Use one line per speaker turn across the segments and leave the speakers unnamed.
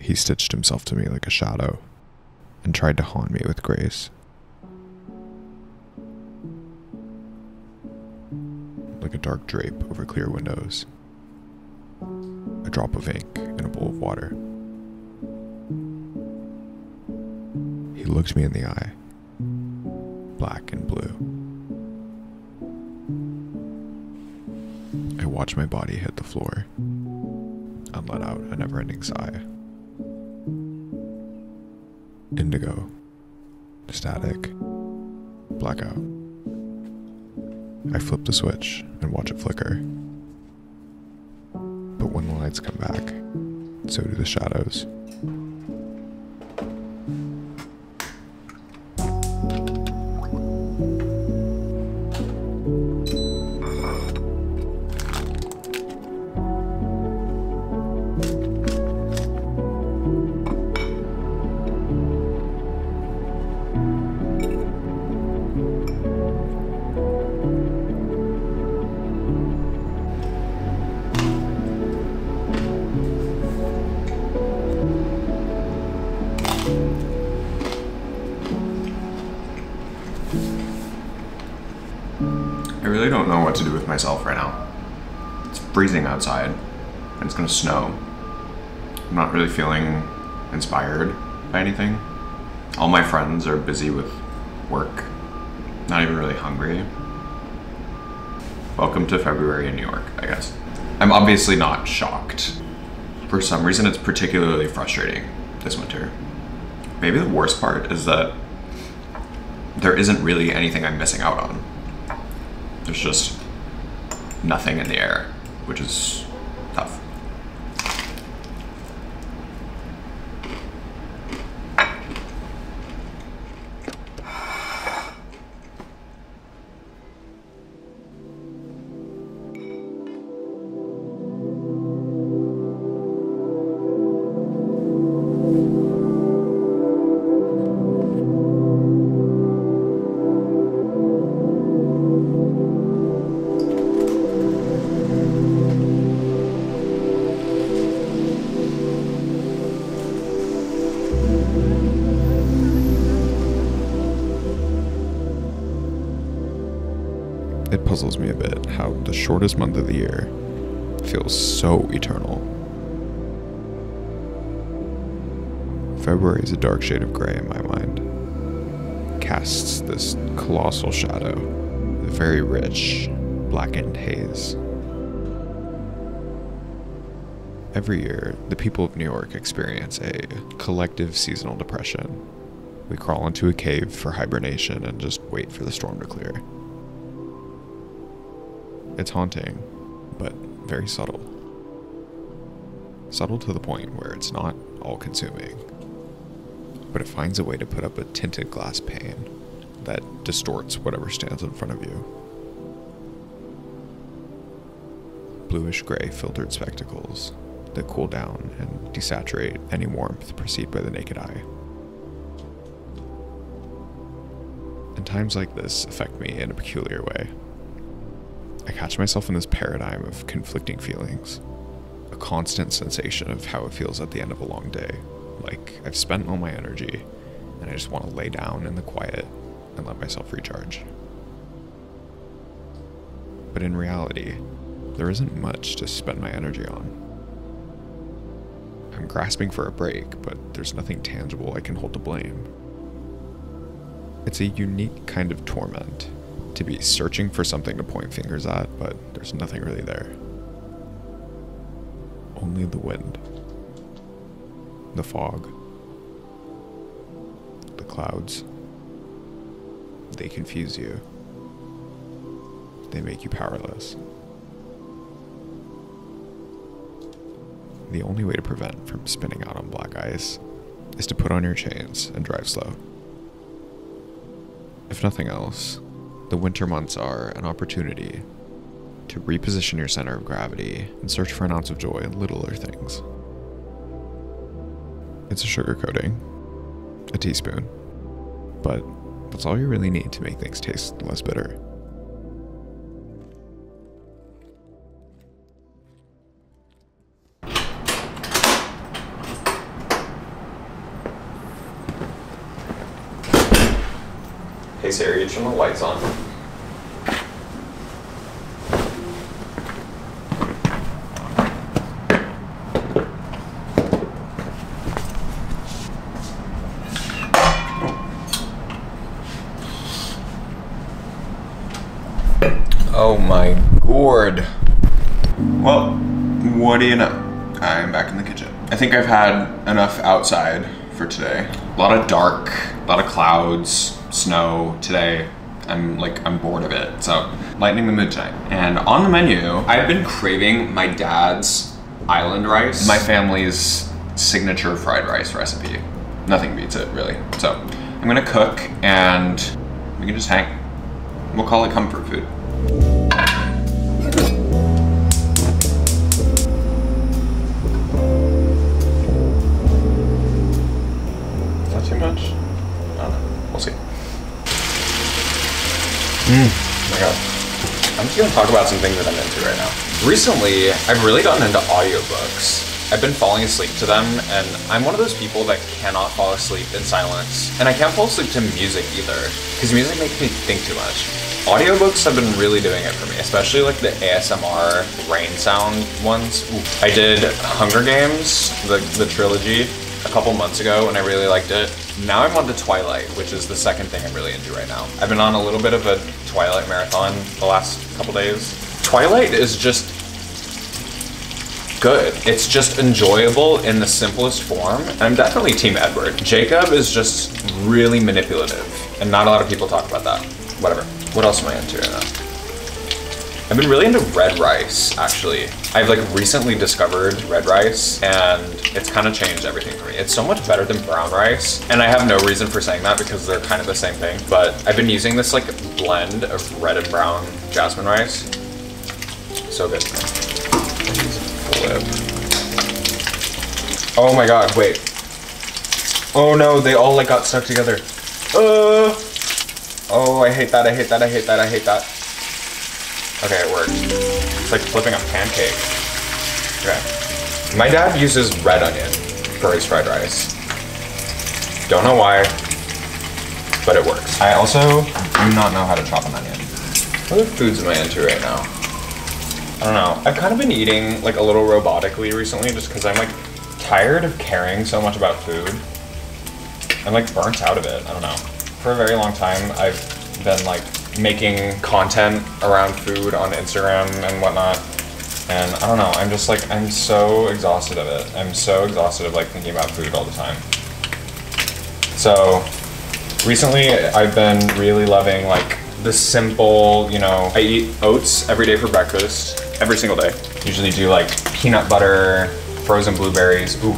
He stitched himself to me like a shadow and tried to haunt me with grace. Like a dark drape over clear windows. A drop of ink in a bowl of water. He looked me in the eye. Black and blue. I watched my body hit the floor and let out a never-ending sigh. Indigo. Static. Blackout. I flip the switch and watch it flicker. But when the lights come back, so do the shadows.
I really don't know what to do with myself right now. It's freezing outside, and it's gonna snow. I'm not really feeling inspired by anything. All my friends are busy with work, not even really hungry. Welcome to February in New York, I guess. I'm obviously not shocked. For some reason, it's particularly frustrating this winter. Maybe the worst part is that there isn't really anything I'm missing out on. There's just nothing in the air, which is tough.
It puzzles me a bit how the shortest month of the year feels so eternal. February is a dark shade of gray in my mind. It casts this colossal shadow, a very rich, blackened haze. Every year, the people of New York experience a collective seasonal depression. We crawl into a cave for hibernation and just wait for the storm to clear. It's haunting, but very subtle. Subtle to the point where it's not all-consuming, but it finds a way to put up a tinted glass pane that distorts whatever stands in front of you. Bluish-gray filtered spectacles that cool down and desaturate any warmth perceived by the naked eye. And times like this affect me in a peculiar way. I catch myself in this paradigm of conflicting feelings, a constant sensation of how it feels at the end of a long day, like I've spent all my energy and I just want to lay down in the quiet and let myself recharge. But in reality, there isn't much to spend my energy on. I'm grasping for a break, but there's nothing tangible I can hold to blame. It's a unique kind of torment, to be searching for something to point fingers at, but there's nothing really there. Only the wind, the fog, the clouds. They confuse you. They make you powerless. The only way to prevent from spinning out on black ice is to put on your chains and drive slow. If nothing else, the winter months are an opportunity to reposition your center of gravity and search for an ounce of joy in littler things. It's a sugar coating, a teaspoon, but that's all you really need to make things taste less bitter.
Hey Siri, turn the lights on. Oh my gourd. Well, what do you know? I'm back in the kitchen. I think I've had enough outside for today. A lot of dark, a lot of clouds, snow today. I'm bored of it. So, lightening the mood tonight. And on the menu, I've been craving my dad's island rice, my family's signature fried rice recipe. Nothing beats it, really. So, I'm gonna cook and we can just hang. We'll call it comfort food. Not too much. I don't know. We'll see. Oh my god. I'm just gonna talk about some things that I'm into right now. Recently, I've really gotten into audiobooks. I've been falling asleep to them, and I'm one of those people that cannot fall asleep in silence. And I can't fall asleep to music either, because music makes me think too much. Audiobooks have been really doing it for me, especially like the ASMR rain sound ones. I did Hunger Games, the trilogy, a couple months ago, and I really liked it. Now I'm on to Twilight, which is the second thing I'm really into right now. I've been on a little bit of a Twilight marathon the last couple days. Twilight is just good. It's just enjoyable in the simplest form. I'm definitely Team Edward. Jacob is just really manipulative, and not a lot of people talk about that. Whatever. What else am I into right now? I've been really into red rice, actually. I've like recently discovered red rice, and it's kind of changed everything for me. It's so much better than brown rice, and I have no reason for saying that because they're kind of the same thing, but I've been using this like blend of red and brown jasmine rice. So good. Flip. Oh my god, wait. Oh no, they all like got stuck together. Oh, I hate that, I hate that, I hate that, I hate that. Okay, it worked. It's like flipping a pancake. Okay. My dad uses red onion for his fried rice. Don't know why, but it works. I also do not know how to chop an onion. What other foods am I into right now? I don't know. I've kind of been eating like a little robotically recently just because I'm like tired of caring so much about food. I'm like burnt out of it, I don't know. For a very long time, I've been like making content around food on Instagram and whatnot. And I don't know, I'm just like, I'm so exhausted of it. I'm so exhausted of like thinking about food all the time. So recently I've been really loving like the simple, you know, I eat oats every day for breakfast, every single day. Usually do like peanut butter, frozen blueberries. Ooh.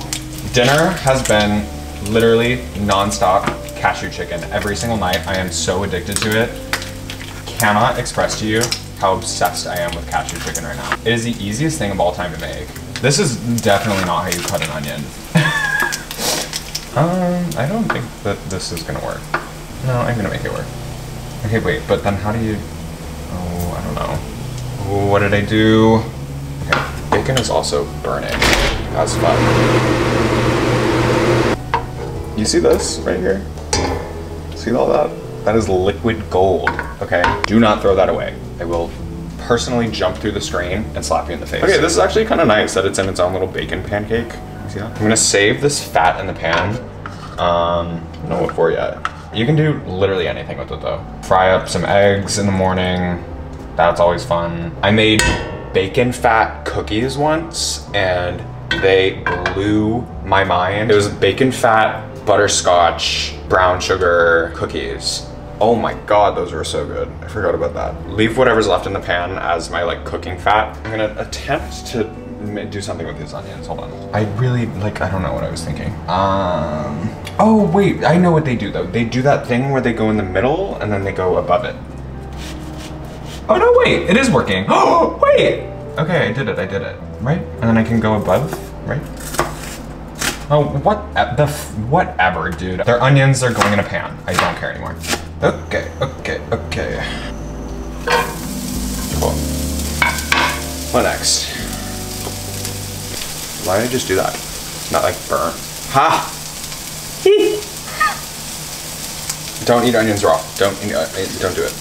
Dinner has been literally non-stop cashew chicken every single night. I am so addicted to it. Cannot express to you how obsessed I am with cashew chicken right now. It is the easiest thing of all time to make. This is definitely not how you cut an onion. I don't think that this is gonna work. No, I'm gonna make it work. Okay, wait, but then how do you, oh, I don't know. Oh, what did I do? Okay, bacon is also burning as fuck. You see this right here? See all that? That is liquid gold, okay? Do not throw that away. I will personally jump through the screen and slap you in the face. Okay, this is actually kind of nice that it's in its own little bacon pancake. You see that? I'm gonna save this fat in the pan. I don't know what for yet. You can do literally anything with it though. Fry up some eggs in the morning. That's always fun. I made bacon fat cookies once and they blew my mind. It was bacon fat, butterscotch, brown sugar cookies. Oh my god, those were so good. I forgot about that. Leave whatever's left in the pan as my like cooking fat. I'm gonna attempt to do something with these onions. Hold on. I really, like, I don't know what I was thinking. Oh wait, I know what they do though. They do that thing where they go in the middle and then they go above it. Oh no, wait, it is working. Oh, wait. Okay, I did it, right? And then I can go above, right? Oh, whatever, dude. They're onions, they're going in a pan. I don't care anymore. Okay. Cool. What next? Why did I just do that? Not like burnt. Ha! Don't eat onions raw. Don't do it.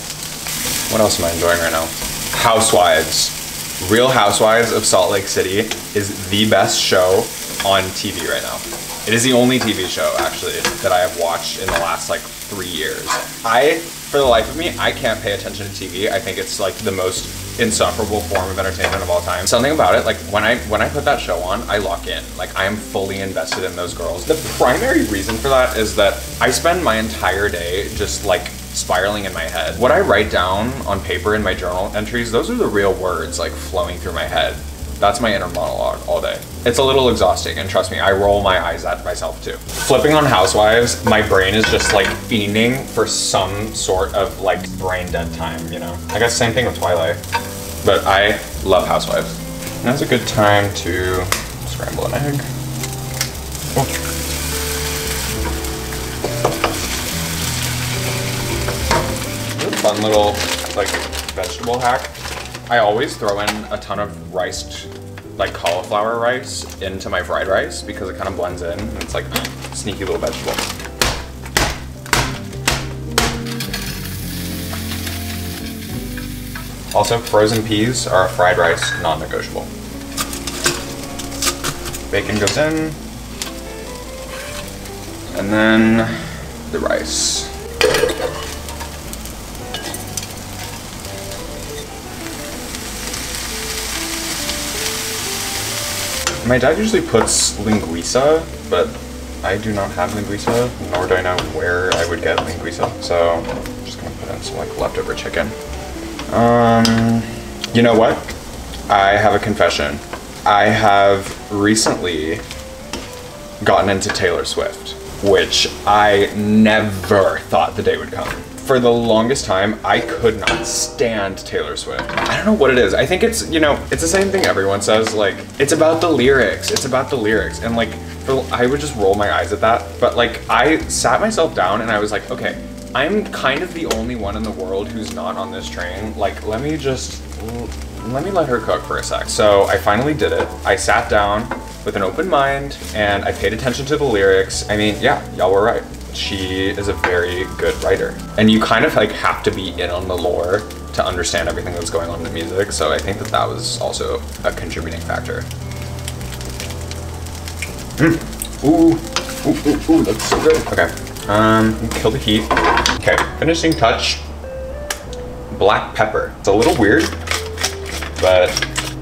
What else am I enjoying right now? Housewives. Real Housewives of Salt Lake City is the best show on TV right now. It is the only TV show, actually, that I have watched in the last, like, 3 years. For the life of me, I can't pay attention to TV. I think it's, like, the most insufferable form of entertainment of all time. Something about it, like, when I put that show on, I lock in. Like, I am fully invested in those girls. The primary reason for that is that I spend my entire day just, like, spiraling in my head. What I write down on paper in my journal entries, those are the real words, like, flowing through my head. That's my inner monologue all day. It's a little exhausting, and trust me, I roll my eyes at myself too. Flipping on Housewives, my brain is just like fiending for some sort of like brain dead time, you know? I guess same thing with Twilight, but I love Housewives. Now's a good time to scramble an egg. Oh. Fun little like vegetable hack. I always throw in a ton of riced, like cauliflower rice into my fried rice because it kind of blends in and it's like sneaky little vegetable. Also, frozen peas are a fried rice non-negotiable. Bacon goes in, and then the rice. My dad usually puts linguiça, but I do not have linguiça, nor do I know where I would get linguiça. So I'm just gonna put in some like leftover chicken. You know what? I have a confession. I have recently gotten into Taylor Swift, which I never thought the day would come. For the longest time, I could not stand Taylor Swift. I don't know what it is. I think it's, you know, it's the same thing everyone says, like, it's about the lyrics. It's about the lyrics. And like, I would just roll my eyes at that. But like, I sat myself down and I was like, okay, I'm kind of the only one in the world who's not on this train. Like, let me let her cook for a sec. So I finally did it. I sat down with an open mind and I paid attention to the lyrics. I mean, yeah, y'all were right. She is a very good writer. And you kind of like have to be in on the lore to understand everything that's going on in the music. So I think that that was also a contributing factor. Ooh, that's so good. Okay, kill the heat. Okay, finishing touch, black pepper. It's a little weird, but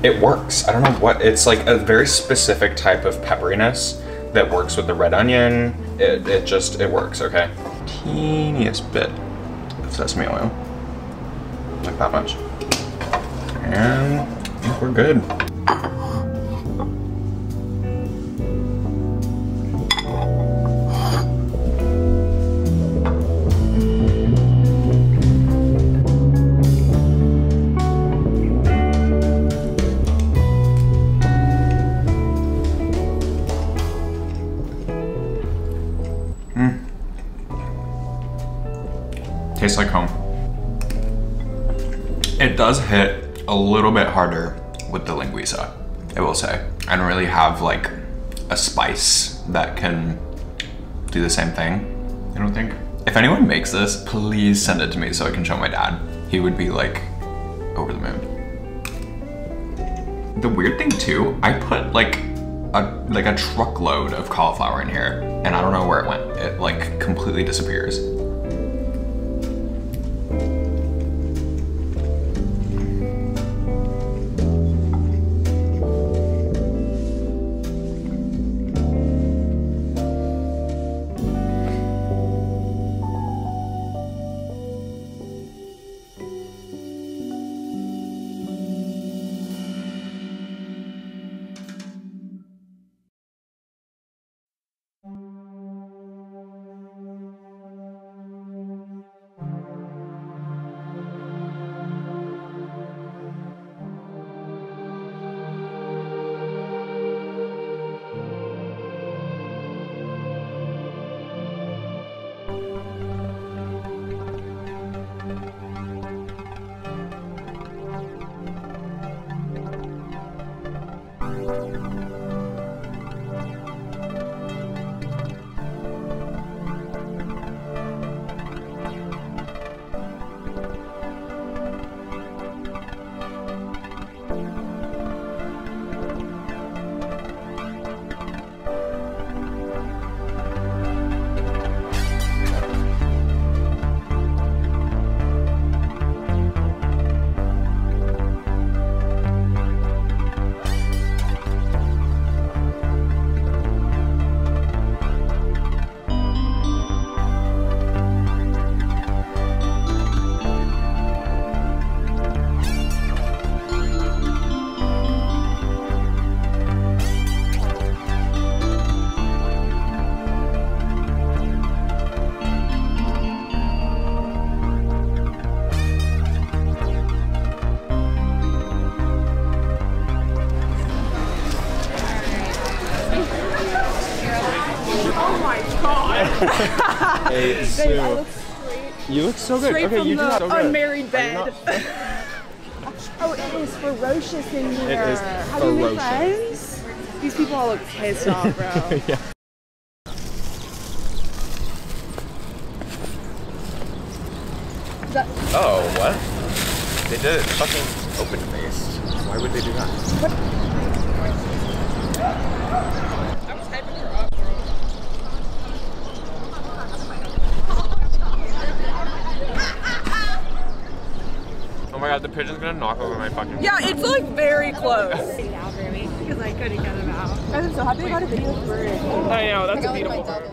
it works. I don't know what, it's like a very specific type of pepperiness that works with the red onion. It works, okay? Teeniest bit of sesame oil. Like that much. And I think we're good. Tastes like home. It does hit a little bit harder with the linguiça, I will say. I don't really have like a spice that can do the same thing, I don't think. If anyone makes this, please send it to me so I can show my dad. He would be like over the moon. The weird thing too, I put like a truckload of cauliflower in here and I don't know where it went. It like completely disappears.
Hey, Sue. You look so good.
Straight
Okay,
from
you do
the
so good.
unmarried bed.
Oh, it is ferocious in here.
It is
Have you made
ferocious.
friends?
These people all look pissed off, bro.
Yeah. Oh, what? They did it fucking open-faced. Why would they do that?
I was hyping her up, bro.
Oh my god, the pigeon's gonna knock over my fucking...
Yeah, it's like very close.
Because I couldn't get him out. I'm so happy I got a video of bird.
I know, that's a beautiful bird.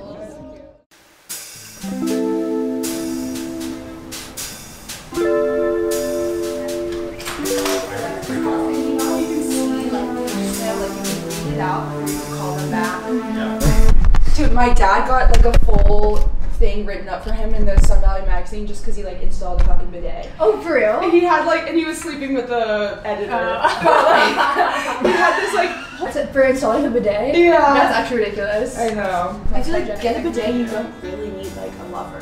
Dude, my dad got like a full thing written up for him in the Sun Valley magazine just because he like installed a fucking bidet.
Oh, for real?
And he had like, and he was sleeping with the editor. But like, he had this like,
For installing a bidet?
Yeah.
That's actually ridiculous.
I know.
I feel like get a bidet, you don't really need like a lover.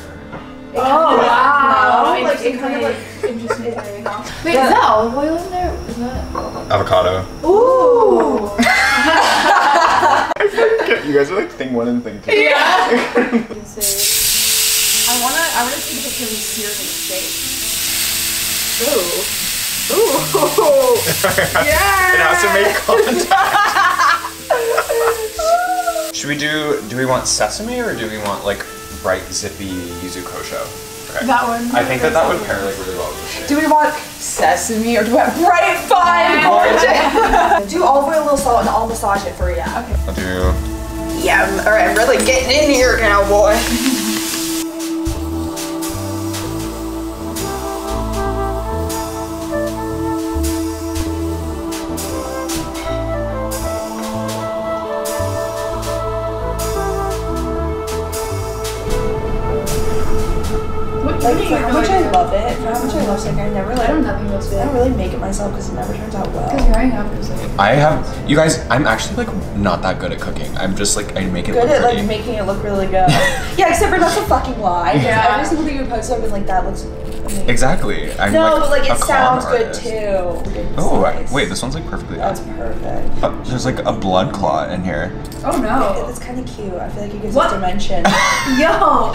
Oh, wow.
No,
Like, it kind of like,
interesting. Wait, is that olive oil in there? Is that?
Avocado.
ooh.
You guys are like thing one and thing two.
Yeah.
I wanna see the picture of me searing steak.
Ooh. Ooh. Yeah.
It has to make contact. Should we do we want sesame or do we want like bright zippy yuzu kosho? Okay.
That one.
I think that would pair like really well with the steak.
Do we want sesame or do we want bright fine gorgeous? Do olive oil, a little salt, and I'll massage it for you. Okay.
I'll do...
Yeah, alright, I'm really getting in here now, boy. Like, for how much I love it, for how much I love steak, I never like,
I don't nothing goes
I don't
good.
really make it myself because it never turns out well.
Because growing up, it was like.
I have... You guys, I'm actually like not that good at cooking. I'm just like, I make it
Good
look
at
pretty.
like making it look really good. Yeah, except for that's a fucking lie.
Yeah.
Every single thing you post, I've been like, that looks amazing.
Exactly. I'm
No,
like
but like
a
it
con
sounds
artist.
good too.
Oh,
It's nice.
wait, this one's like perfectly
That's
done.
perfect.
There's like a blood clot in here.
Oh no.
It's kind of cute. I feel like it gives
What?
it dimension.
Yo.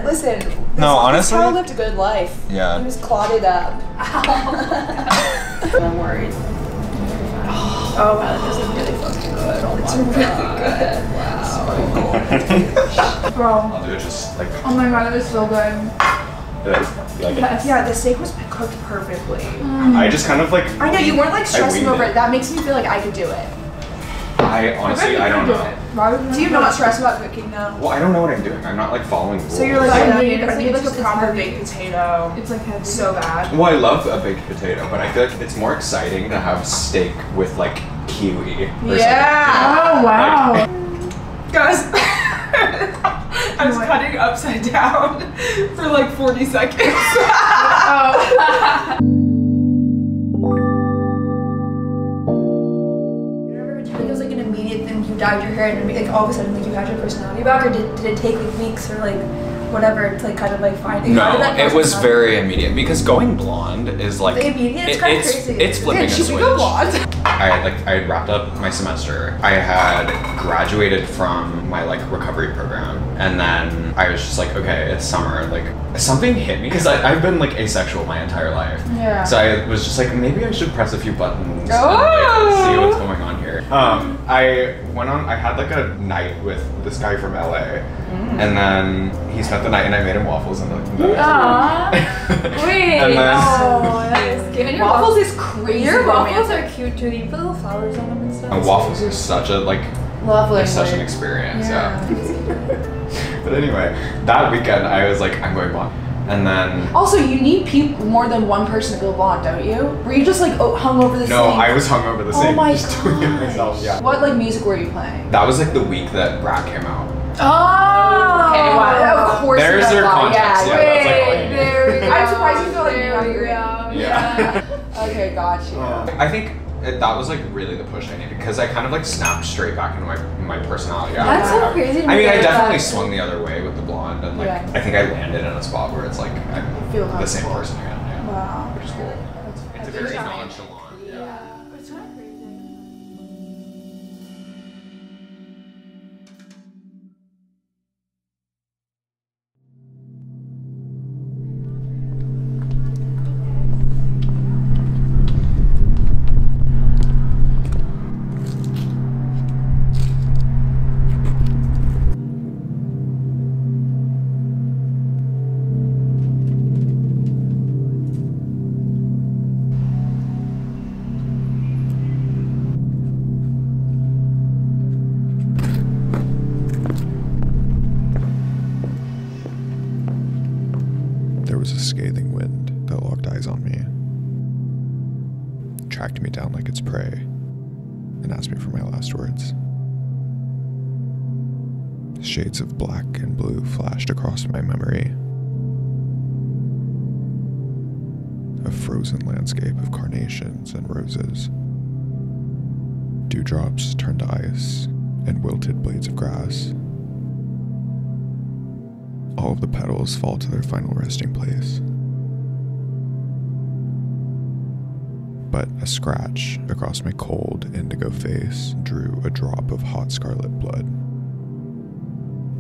Listen.
No, honestly-
This lived a good life.
Yeah.
He was clotted up.
I'm worried. Oh wow, that does look really fucking good. Oh
It's
my
really good. Wow.
Bro.
I'll do it just like
Oh my god, that was so good.
this. You like it?
Yes.
Yeah, the steak was cooked perfectly.
I just kind of like...
I know you weren't like stressing
winged
over
it.
it. That makes me feel like I could do it.
I honestly, I don't know.
Do you not stress about cooking though?
Well, I don't know what I'm doing. I'm not like following rules.
So you're like,
I
I
need-
need
it's
like
just-
a
it's
proper
heavy.
baked potato.
It's like heavy.
So bad.
Well, I love a baked potato, but I feel like it's more exciting to have steak with like kiwi. Or
Yeah.
Oh wow.
Guys, I was cutting upside down for like 40 seconds.
Oh. It was like an immediate thing. You dyed your hair and like all of a sudden like you had your personality back, or did it take like weeks or like whatever to like kind of like find it?
No,
How did that
it was
personality-
very immediate because going blonde is like
Immediate? It's kinda crazy.
It's flipping a
She
switch.
could go blonde.
I had wrapped up my semester. I had graduated from my like recovery program, and then I was just like, okay, it's summer. Like something hit me because I've been like asexual my entire life.
Yeah.
So I was just like, maybe I should press a few buttons
Oh.
and like, see what's going on here. I went on. I had like a night with this guy from LA, and then he spent the night, and I made him waffles and like.
Aww. Wait.
And then-
Oh, that is cute. And your
Waffles is crazy.
Your waffles
romantic.
are cute too. You put little flowers on them and stuff.
And waffles are such a like
Lovely.
they're such an experience. Yeah. But anyway, that weekend I was like, I'm going blonde, and then.
Also, you need people more than one person to go blonde, don't you? Were you just like hung over the
No,
same?
I was hungover the
Oh
same.
my
just doing it
gosh.
myself. Yeah.
What like music were you playing?
That was like the week that Brat came out.
Oh.
Okay, wow. Of course.
There's
you
their
got blonde.
context. Yeah, that's like all you need.
There we go.
I'm surprised you feel like
There we
younger.
go.
Yeah.
Okay, gotcha.
I think
That was like really the push I needed because I kind of like snapped straight back into my personality.
That's so crazy to me.
I mean, I
like
definitely
that.
swung the other way with the blonde, and like
Yeah.
I think I landed in a spot where it's like I'm
Feel
the same
comfortable.
person again. Yeah.
Wow.
Which is cool. It's a very nonchalant.
Yeah. It's kind of crazy.
There was a scathing wind that locked eyes on me, tracked me down like its prey, and asked me for my last words. Shades of black and blue flashed across my memory. A frozen landscape of carnations and roses. Dewdrops turned to ice and wilted blades of grass. All of the petals fall to their final resting place. But a scratch across my cold indigo face drew a drop of hot scarlet blood.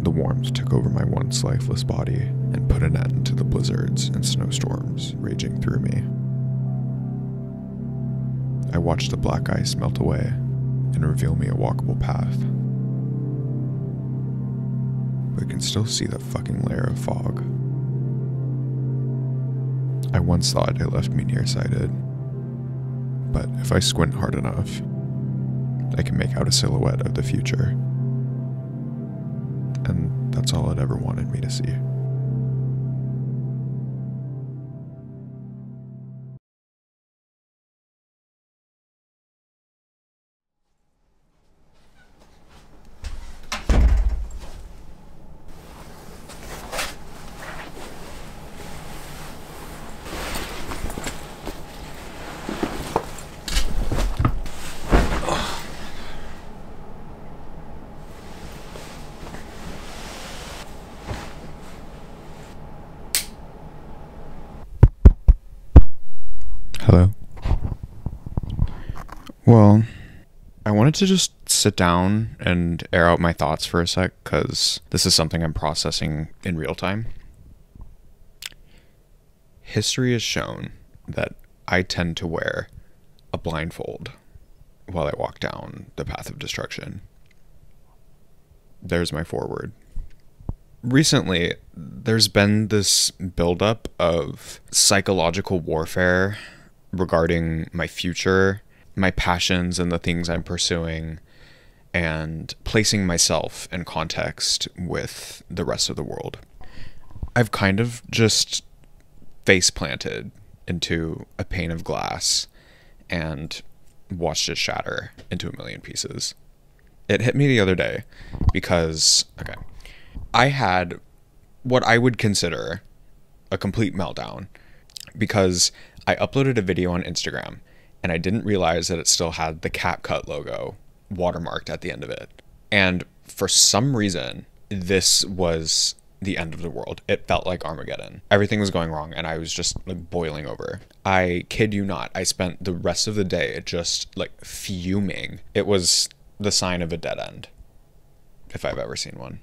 The warmth took over my once lifeless body and put an end to the blizzards and snowstorms raging through me. I watched the black ice melt away and reveal me a walkable path. But I can still see that fucking layer of fog. I once thought it left me nearsighted, but if I squint hard enough, I can make out a silhouette of the future. And that's all it ever wanted me to see. Hello. Well, I wanted to just sit down and air out my thoughts for a sec, because this is something I'm processing in real time. History has shown that I tend to wear a blindfold while I walk down the path of destruction. There's my foreword. Recently, there's been this buildup of psychological warfare regarding my future, my passions and the things I'm pursuing, and placing myself in context with the rest of the world. I've kind of just face planted into a pane of glass and watched it shatter into a million pieces. It hit me the other day because, okay, I had what I would consider a complete meltdown because I uploaded a video on Instagram and I didn't realize that it still had the CapCut logo watermarked at the end of it. And for some reason, this was the end of the world. It felt like Armageddon. Everything was going wrong and I was just like boiling over. I kid you not, I spent the rest of the day just like fuming. It was the sign of a dead end, if I've ever seen one.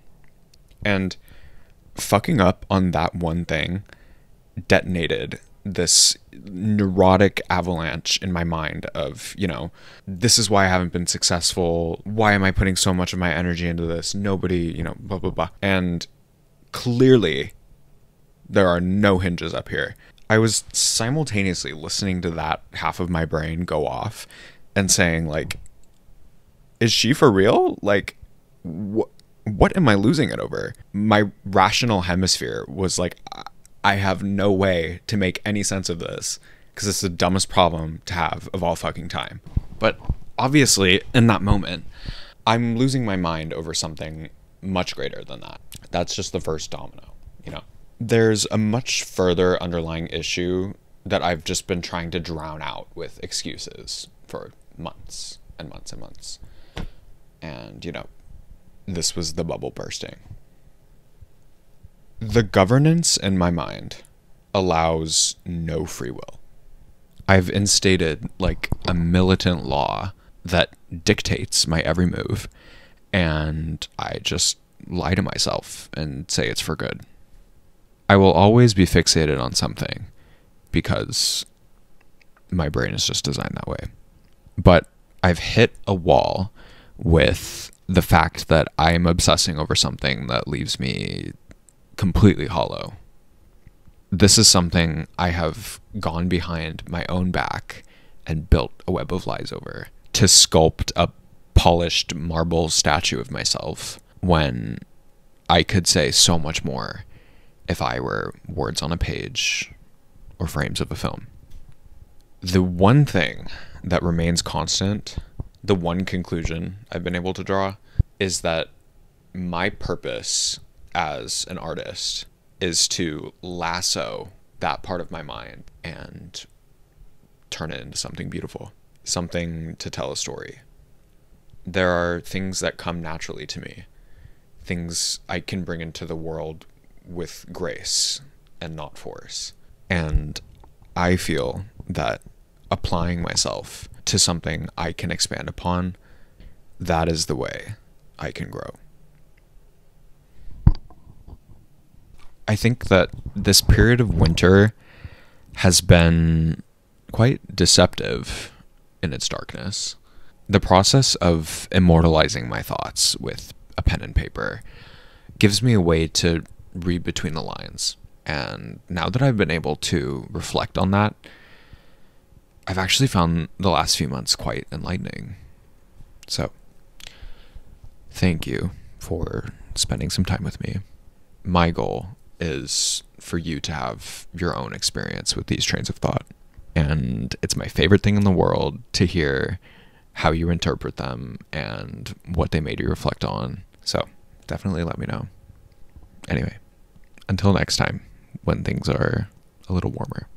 And fucking up on that one thing detonated this neurotic avalanche in my mind of, you know, this is why I haven't been successful. Why am I putting so much of my energy into this? Nobody, you know, blah, blah, blah. And clearly there are no hinges up here. I was simultaneously listening to that half of my brain go off and saying like, is she for real? Like, what am I losing it over? My rational hemisphere was like, I have no way to make any sense of this because it's the dumbest problem to have of all fucking time. But obviously, in that moment, I'm losing my mind over something much greater than that. That's just the first domino, you know? There's a much further underlying issue that I've just been trying to drown out with excuses for months and months and months. And, you know, this was the bubble bursting. The governance in my mind allows no free will. I've instated like a militant law that dictates my every move, and I just lie to myself and say it's for good. I will always be fixated on something because my brain is just designed that way. But I've hit a wall with the fact that I'm obsessing over something that leaves me completely hollow. This is something I have gone behind my own back and built a web of lies over to sculpt a polished marble statue of myself when I could say so much more if I were words on a page or frames of a film. The one thing that remains constant, the one conclusion I've been able to draw, is that my purpose as an artist is to lasso that part of my mind and turn it into something beautiful, something to tell a story. There are things that come naturally to me, things I can bring into the world with grace and not force. And I feel that applying myself to something I can expand upon, that is the way I can grow. I think that this period of winter has been quite deceptive in its darkness. The process of immortalizing my thoughts with a pen and paper gives me a way to read between the lines. And now that I've been able to reflect on that, I've actually found the last few months quite enlightening. So, thank you for spending some time with me. My goal is for you to have your own experience with these trains of thought. And it's my favorite thing in the world to hear how you interpret them and what they made you reflect on. So, definitely let me know. Anyway, until next time, when things are a little warmer.